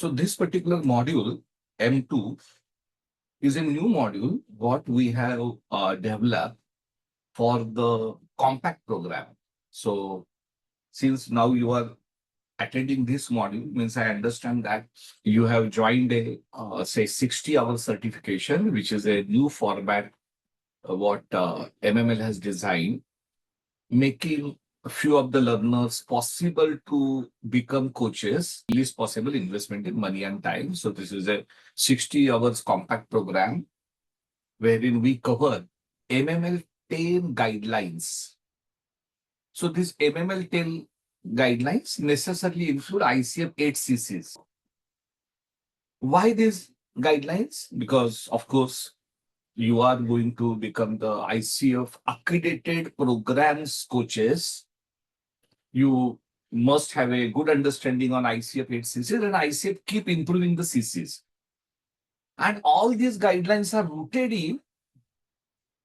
So this particular module, M2, is a new module what we have developed for the compact program. So since now you are attending this module, means I understand that you have joined a say 60-hour certification, which is a new format what MML has designed, making a few of the learners possible to become coaches, least possible investment in money and time. So this is a 60 hours compact program wherein we cover MML 10 guidelines. So these MML 10 guidelines necessarily include ICF 8 CCs. Why these guidelines? Because of course, you are going to become the ICF accredited programs coaches. You must have a good understanding on ICF 8 CCs, and ICF keep improving the CCs. And all these guidelines are rooted in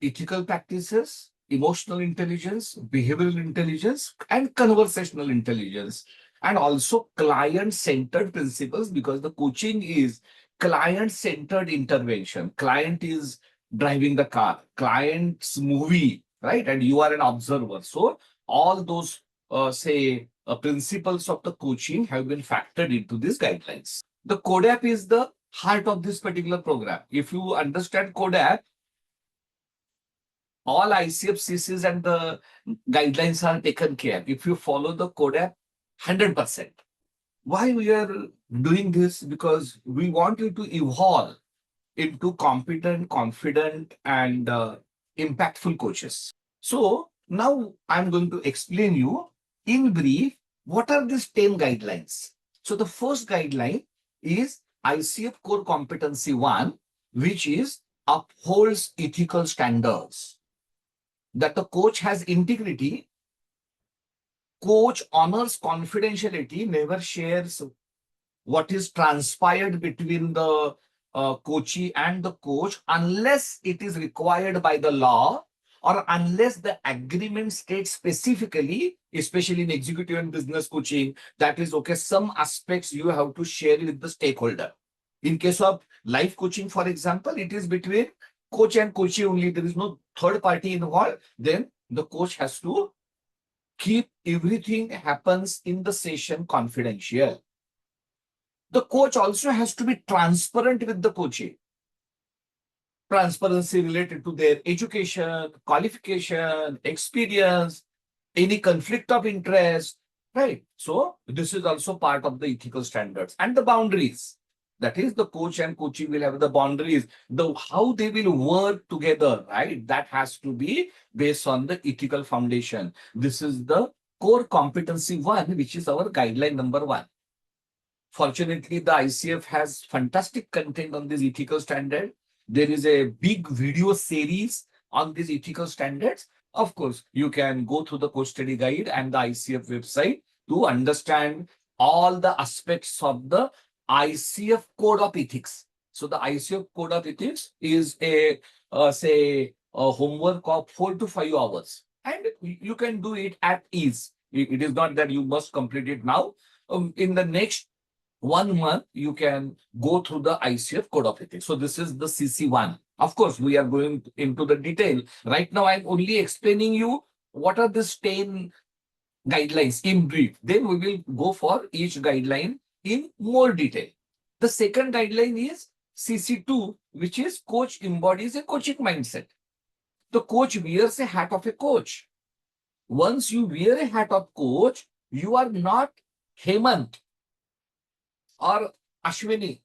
ethical practices, emotional intelligence, behavioral intelligence, and conversational intelligence, and also client-centered principles, because the coaching is client-centered intervention. Client is driving the car, client's movie, right? And you are an observer. So all those, principles of the coaching have been factored into these guidelines. The CODAP is the heart of this particular program. If you understand CODAP, all ICF CCs and the guidelines are taken care. If you follow the CODAP, 100%. Why we are doing this? Because we want you to evolve into competent, confident, and impactful coaches. So now I'm going to explain you in brief what are these 10 guidelines. So the first guideline is ICF Core Competency 1, which is upholds ethical standards. That the coach has integrity, coach honors confidentiality, never shares what is transpired between the coachee and the coach unless it is required by the law or unless the agreement states specifically, especially in executive and business coaching, that is okay, some aspects you have to share with the stakeholder. In case of life coaching, for example, it is between coach and coachee only. There is no third party involved. Then the coach has to keep everything happens in the session confidential. The coach also has to be transparent with the coachee. Transparency related to their education, qualification, experience, any conflict of interest, right? So this is also part of the ethical standards and the boundaries. That is, the coach and coachee will have the boundaries, how they will work together, right? That has to be based on the ethical foundation. This is the core competency 1, which is our guideline number 1. Fortunately, the ICF has fantastic content on this ethical standard. There is a big video series on these ethical standards. Of course, you can go through the coach study guide and the ICF website to understand all the aspects of the ICF code of ethics. So the ICF code of ethics is a homework of 4 to 5 hours, and you can do it at ease. It is not that you must complete it now. In the next 1 month, you can go through the ICF code of ethics. So this is the CC1. Of course, we are going into the detail. Right now, I'm only explaining you what are these 10 guidelines in brief. Then we will go for each guideline in more detail. The second guideline is CC2, which is coach embodies a coaching mindset. The coach wears a hat of a coach. Once you wear a hat of coach, you are not Hemant or Ashwini.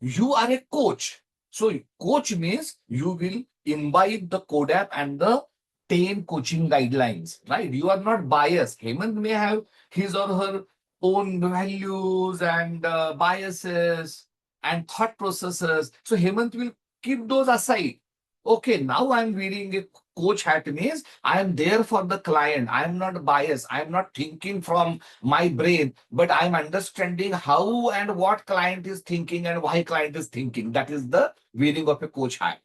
You are a coach. So coach means you will imbibe the CODAP and the 10 coaching guidelines, right? You are not biased. Hemant may have his or her own values and biases and thought processes. So Hemant will keep those aside. Okay, now I'm wearing a coach hat means I am there for the client. I am not biased. I am not thinking from my brain, but I'm understanding how and what client is thinking and why client is thinking. That is the wearing of a coach hat.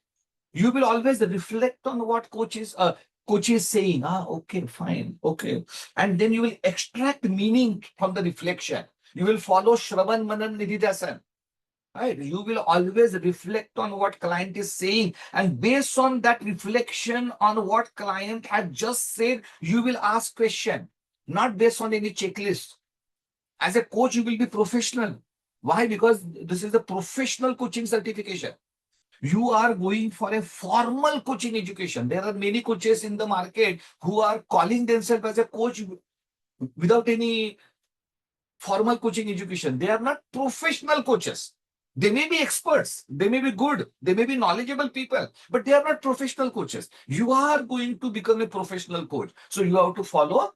You will always reflect on what coach is saying. Okay, fine, okay. And then you will extract meaning from the reflection. You will follow Shravan Manan Nididhasan. Right? You will always reflect on what client is saying, and based on that reflection on what client had just said, you will ask question, not based on any checklist. As a coach, you will be professional. Why? Because this is a professional coaching certification. You are going for a formal coaching education. There are many coaches in the market who are calling themselves as a coach without any formal coaching education. They are not professional coaches. They may be experts, they may be good, they may be knowledgeable people, but they are not professional coaches. You are going to become a professional coach. So you have to follow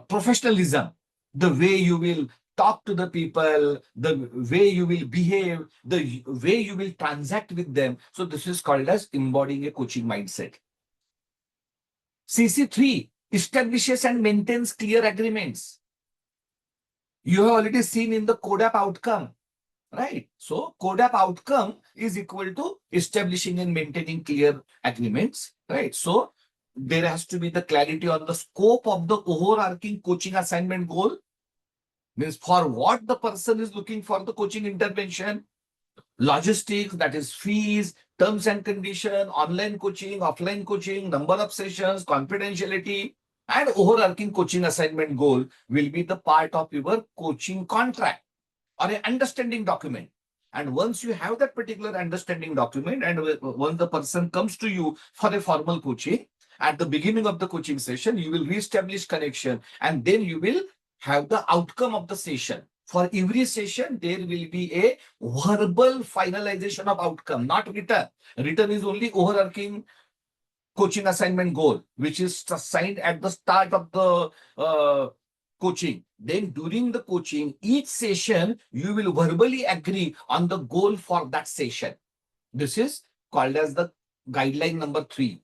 professionalism, the way you will talk to the people, the way you will behave, the way you will transact with them. So this is called as embodying a coaching mindset. CC3 establishes and maintains clear agreements. You have already seen in the CODAP outcome, right? So CODAP outcome is equal to establishing and maintaining clear agreements, right? So there has to be the clarity on the scope of the overarching coaching assignment goal, means for what the person is looking for the coaching intervention, logistics, that is fees, terms and condition, online coaching, offline coaching, number of sessions, confidentiality, and overarching coaching assignment goal will be the part of your coaching contract or an understanding document. And once you have that particular understanding document, and once the person comes to you for a formal coaching, at the beginning of the coaching session, you will reestablish connection, and then you will have the outcome of the session. For every session, there will be a verbal finalization of outcome, not written. Written is only overarching coaching assignment goal, which is assigned at the start of the coaching. Then during the coaching, each session, you will verbally agree on the goal for that session. This is called as the guideline number 3.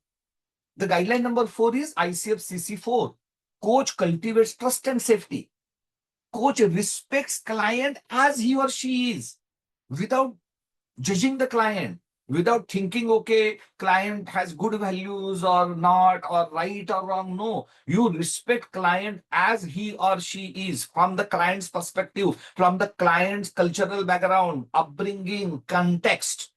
The guideline number 4 is ICF CC4. Coach cultivates trust and safety. Coach respects client as he or she is, without judging the client, without thinking, okay, client has good values or not, or right or wrong. No, you respect client as he or she is, from the client's perspective, from the client's cultural background, upbringing, context.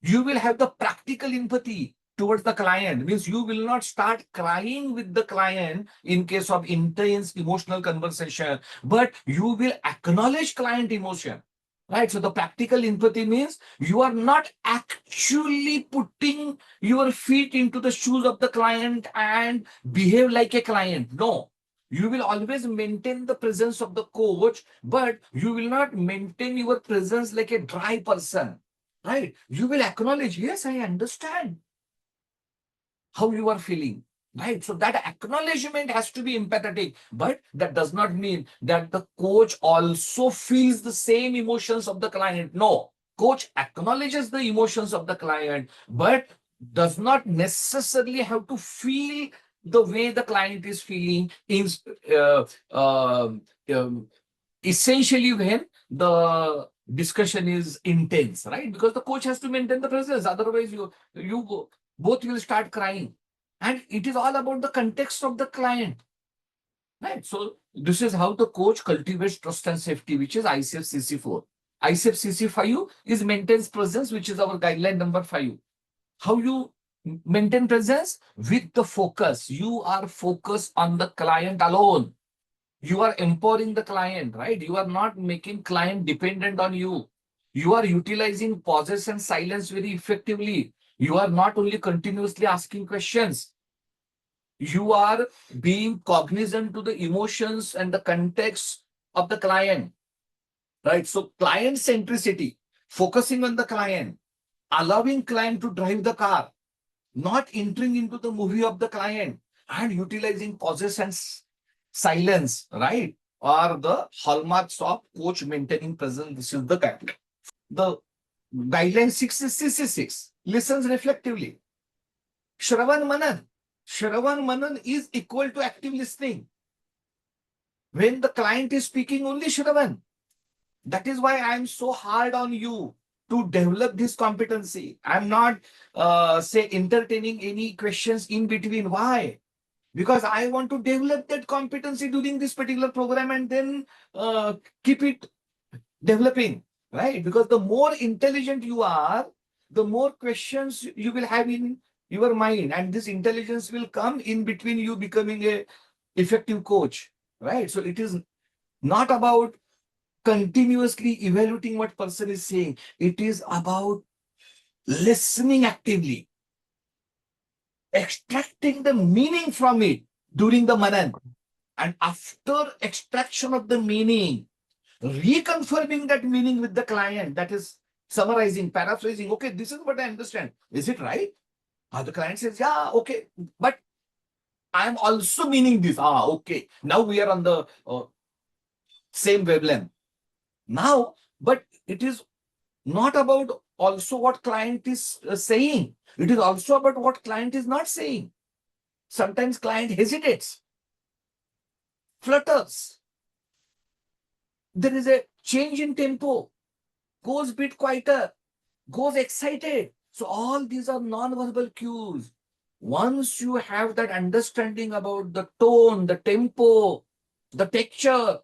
You will have the practical empathy towards the client, means you will not start crying with the client in case of intense emotional conversation, but you will acknowledge client emotion. Right. So the practical empathy means you are not actually putting your feet into the shoes of the client and behave like a client. No, you will always maintain the presence of the coach, but you will not maintain your presence like a dry person. Right. You will acknowledge, yes, I understand how you are feeling. Right. So that acknowledgement has to be empathetic, but that does not mean that the coach also feels the same emotions of the client. No, coach acknowledges the emotions of the client, but does not necessarily have to feel the way the client is feeling in essentially when the discussion is intense, right? Because the coach has to maintain the presence. Otherwise, you both will start crying. And it is all about the context of the client, right? So this is how the coach cultivates trust and safety, which is ICF CC4. ICF CC5 is maintains presence, which is our guideline number 5. How you maintain presence? With the focus. You are focused on the client alone. You are empowering the client, right? You are not making client dependent on you. You are utilizing pauses and silence very effectively. You are not only continuously asking questions. You are being cognizant to the emotions and the context of the client, right? So client centricity, focusing on the client, allowing client to drive the car, not entering into the movie of the client, and utilizing pauses and silence, right? Are the hallmarks of coach maintaining presence. This is the guideline. The guideline 6 is CC6. Listens reflectively. Shravan Manan. Shravan Manan is equal to active listening. When the client is speaking, only Shravan. That is why I am so hard on you to develop this competency. I'm not, entertaining any questions in between. Why? because I want to develop that competency during this particular program and then keep it developing, right? Because the more intelligent you are, the more questions you will have in your mind, and this intelligence will come in between you becoming a effective coach, right? So it is not about continuously evaluating what person is saying. It is about listening actively, extracting the meaning from it during the manan, and after extraction of the meaning, reconfirming that meaning with the client, that is summarizing, paraphrasing. Okay, this is what I understand. Is it right? The client says, yeah, okay, but I am also meaning this. Okay. Now we are on the same wavelength. Now, but it is not about also what client is saying. It is also about what client is not saying. Sometimes client hesitates, flutters. There is a change in tempo, goes a bit quieter, goes excited. So all these are non-verbal cues. Once you have that understanding about the tone, the tempo, the texture,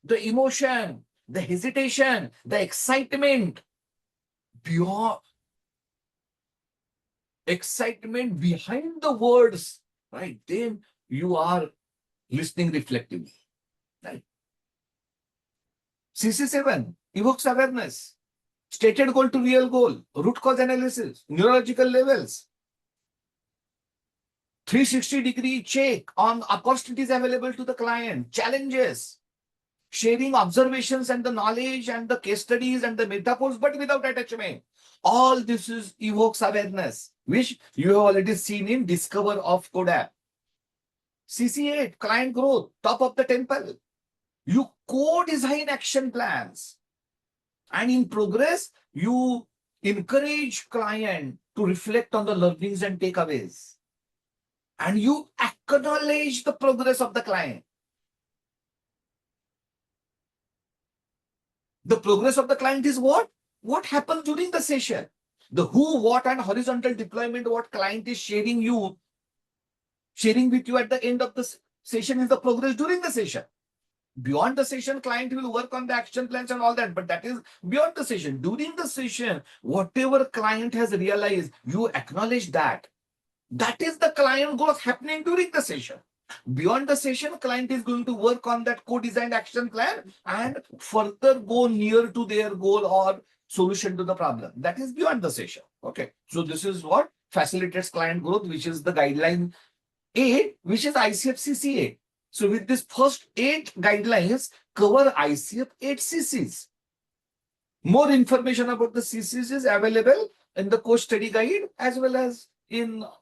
the emotion, the hesitation, the excitement, beyond excitement behind the words, right? Then you are listening reflectively, right? CC7 evokes awareness, stated goal to real goal, root cause analysis, neurological levels, 360-degree check on opportunities available to the client, challenges, sharing observations and the knowledge and the case studies and the metaphors, but without attachment. All this is evokes awareness, which you have already seen in Discover of CODAP. CC8, client growth, top of the temple. You co-design action plans. And in progress, you encourage client to reflect on the learnings and takeaways. And you acknowledge the progress of the client. The progress of the client is what? What happens during the session? The who, what, and horizontal deployment, what client is sharing with you at the end of the session is the progress during the session. Beyond the session, client will work on the action plans and all that, but that is beyond the session. During the session, whatever client has realized, you acknowledge that. That is the client growth happening during the session. Beyond the session, client is going to work on that co-designed action plan and further go near to their goal or solution to the problem. That is beyond the session. Okay. So this is what facilitates client growth, which is the guideline 8, which is ICF CC8. So with this first 8 guidelines cover ICF 8 CCs. More information about the CCs is available in the course study guide as well as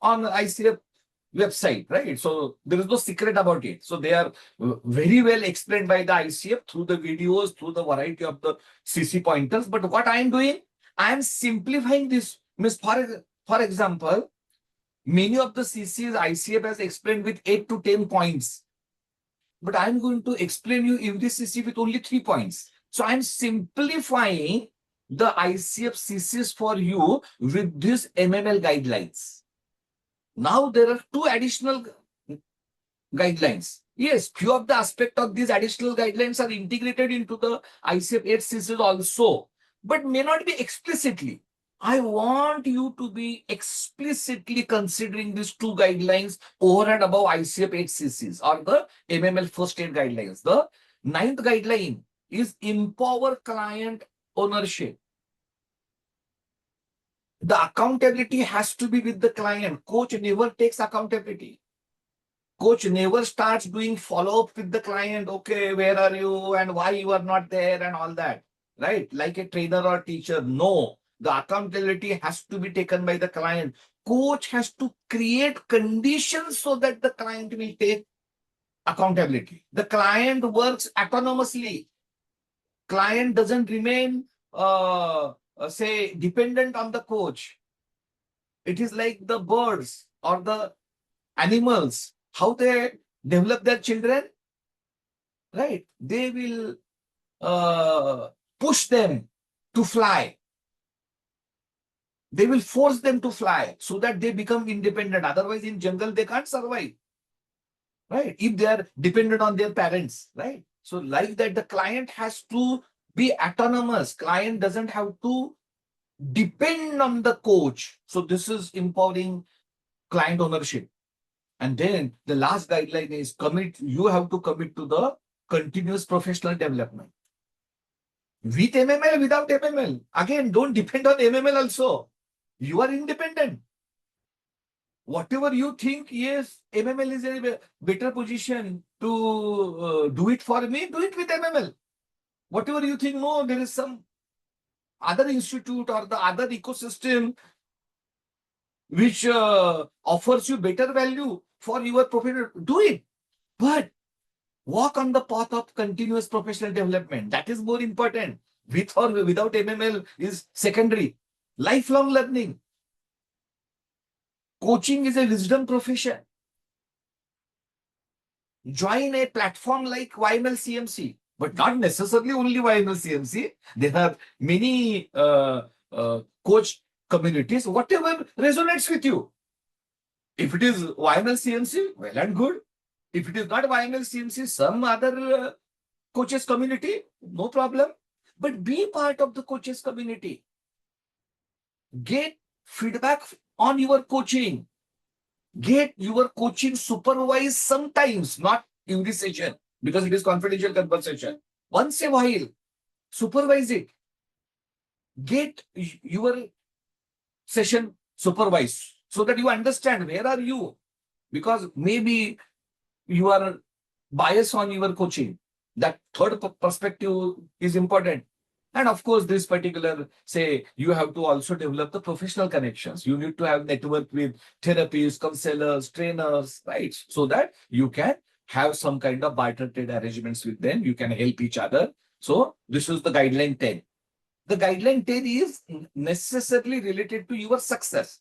on ICF website, right? So there is no secret about it. So they are very well explained by the ICF through the videos, through the variety of the CC pointers. But what I am doing, I am simplifying this. For example, many of the CCs ICF has explained with 8 to 10 points. But I'm going to explain you every CC with only 3 points. So I'm simplifying the ICF CCs for you with these MML guidelines. Now there are 2 additional guidelines. Yes, few of the aspects of these additional guidelines are integrated into the ICF 8 CCs also, but may not be explicitly. I want you to be explicitly considering these 2 guidelines over and above ICF 8 CCs or the MML first aid guidelines. The 9th guideline is empower client ownership. The accountability has to be with the client. Coach never takes accountability. Coach never starts doing follow-up with the client. Okay, where are you and why you are not there and all that, right? Like a trainer or teacher. No, the accountability has to be taken by the client. Coach has to create conditions so that the client will take accountability. The client works autonomously. Client doesn't remain, say, dependent on the coach. It is like the birds or the animals, how they develop their children, right? They will push them to fly. They will force them to fly so that they become independent. Otherwise, in jungle, they can't survive. right? If they are dependent on their parents, right? So like that, the client has to be autonomous. Client doesn't have to depend on the coach. So this is empowering client ownership. And then the last guideline is commit. You have to commit to the continuous professional development. With MML, without MML. Again, don't depend on MML also. You are independent. Whatever you think, yes, MML is in a better position to do it for me, do it with MML. Whatever you think, no, there is some other institute or the other ecosystem which offers you better value for your profit, do it. But walk on the path of continuous professional development. That is more important. With or without MML is secondary. Lifelong learning. Coaching is a wisdom profession. Join a platform like YML CMC, but not necessarily only YML CMC. There are many coach communities, whatever resonates with you. If it is YML CMC, well and good. If it is not YML CMC, some other coaches community, no problem. But be part of the coaches community. Get feedback on your coaching. Get your coaching supervised sometimes, not in this session, because it is confidential conversation. Once a while, supervise it. Get your session supervised so that you understand where are you. Because maybe you are biased on your coaching. That third perspective is important. And of course, this particular, say, you have to also develop the professional connections. You need to have network with therapists, counselors, trainers, right? So that you can have some kind of barter trade arrangements with them. You can help each other. So this is the guideline 10. The guideline 10 is necessarily related to your success.